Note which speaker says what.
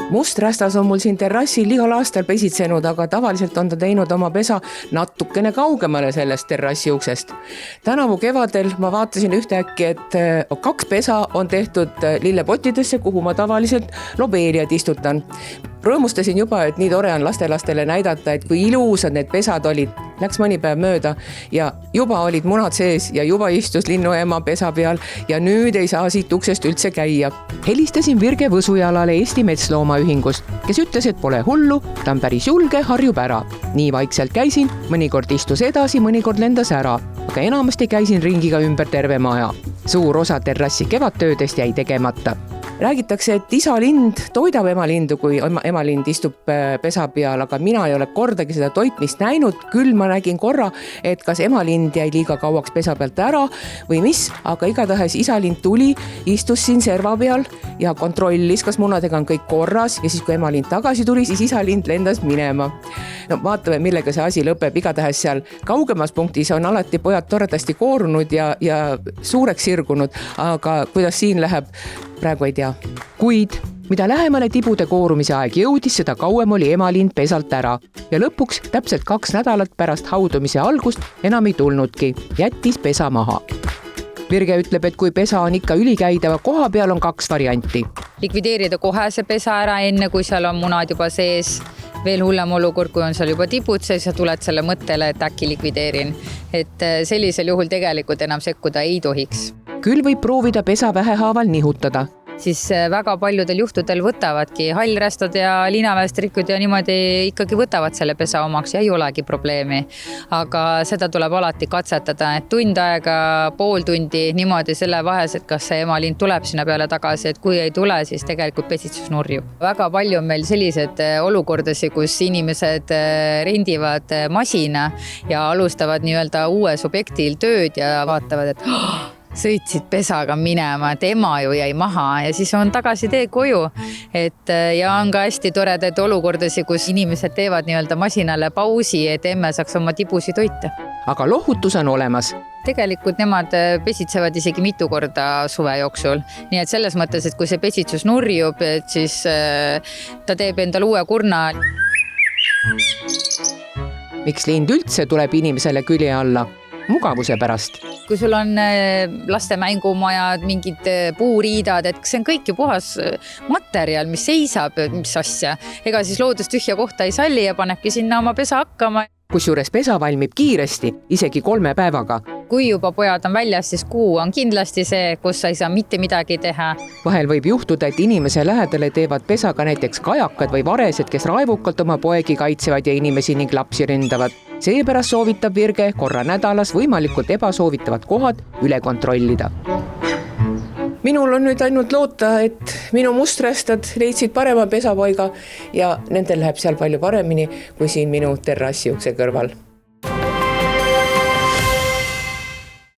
Speaker 1: Musträstas on mul siin terrassil igal aastal pesitsenud, aga tavaliselt on ta teinud oma pesa natukene kaugemale sellest terrassi uksest. Tänavu kevadel ma vaatasin ühtäkki, et 2 pesa on tehtud lillepottidesse, kuhu ma tavaliselt lobeeliad istutan. Rõõmustasin juba, et nii tore on lastelastele näidata, et kui ilusad need pesad olid. Läks mõni päev mööda ja juba olid munad sees ja juba istus linnuema pesa peal ja nüüd ei saa siit uksest üldse käia. Helistasin Virge Võsujalale Eesti Metsloomaühingust, kes ütles, et pole hullu, ta on päris julge, harjub ära. Nii vaikselt käisin, mõnikord istus edasi, mõnikord lendas ära, aga enamasti käisin ringiga ümber terve maja. Suur osa terrassi kevadtöödest jäi tegemata. Räägitakse, et isalind toidab emalindu, kui emalind istub pesa peal, aga mina ei ole kordagi seda toitmist näinud. Küll ma nägin korra, et kas emalind jäi liiga kauaks pesa pealt ära või mis, aga igatahes isalind tuli, istus siin serva peal ja kontrollis, kas munadega on kõik korras ja siis, kui emalind tagasi tuli, siis isalind lendas minema. No vaatame, millega see asi lõpeb. Igatahes seal kaugemas punktis on alati pojad toredasti koorunud ja suureks sirgunud, aga kuidas siin läheb, praegu ei tea. Kuid mida lähemale tibude koorumise aeg jõudis, seda kauem oli emalind pesalt ära ja lõpuks täpselt 2 nädalat pärast haudumise algust enam ei tulnudki, jättis pesa maha. Virge ütleb, et kui pesa on ikka ülikäidava koha peal, on 2 varianti.
Speaker 2: Likvideerida kohe see pesa ära enne, kui seal on munad juba sees. Veel hullem olukord, kui on seal juba tibud sees ja tuled selle mõttele, et äkki likvideerin. Et sellisel juhul tegelikult enam sekkuda ei tohiks.
Speaker 1: Küll võib proovida pesa vähehaaval nihutada.
Speaker 2: Siis väga paljudel juhtudel võtavadki hallrästad ja linaväestrikud ja niimoodi ikkagi võtavad selle pesa omaks ja ei olegi probleemi. Aga seda tuleb alati katsetada, et tund aega, pool tundi niimoodi selle vahes, et kas see emalind tuleb sinna peale tagasi, et kui ei tule, siis tegelikult pesitsus nurjub. Väga palju on meil sellised olukordasi, kus inimesed rendivad masina ja alustavad nii-öelda uues objektil tööd ja vaatavad, et sõitsid pesaga minema, et ema ju jäi maha ja siis on tagasi tee koju. Ja on ka hästi toredaid olukordasi, kus inimesed teevad nii-öelda masinale pausi, et emme saaks oma tibusi toita.
Speaker 1: Aga lohutus on olemas.
Speaker 2: Tegelikult nemad pesitsevad isegi mitu korda suve jooksul. Nii et selles mõttes, et kui see pesitsus nurjub, et siis ta teeb endal uue kurna.
Speaker 1: Miks lind üldse tuleb inimesele külje alla? Mugavuse pärast.
Speaker 2: Kui sul on laste mängumajad, mingid puuriidad, et see on kõik ju puhas materjal, mis seisab, mis asja. Ega siis loodus tühja kohta ei salli ja panebki sinna oma pesa hakkama.
Speaker 1: Kusjuures pesa valmib kiiresti, isegi 3 päevaga.
Speaker 2: Kui juba pojad on väljas, siis kuu on kindlasti see, kus sa ei saa mitte midagi teha.
Speaker 1: Vahel võib juhtuda, et inimese lähedale teevad pesaga näiteks kajakad või varesed, kes raevukalt oma poegi kaitsevad ja inimesi ning lapsi ründavad. Seepärast soovitab Virge korra nädalas võimalikult ebasoovitavad kohad üle kontrollida. Minul on nüüd ainult loota, et minu musträstad leidsid parema pesapaiga ja nendel läheb seal palju paremini kui siin minu terrassi ukse kõrval.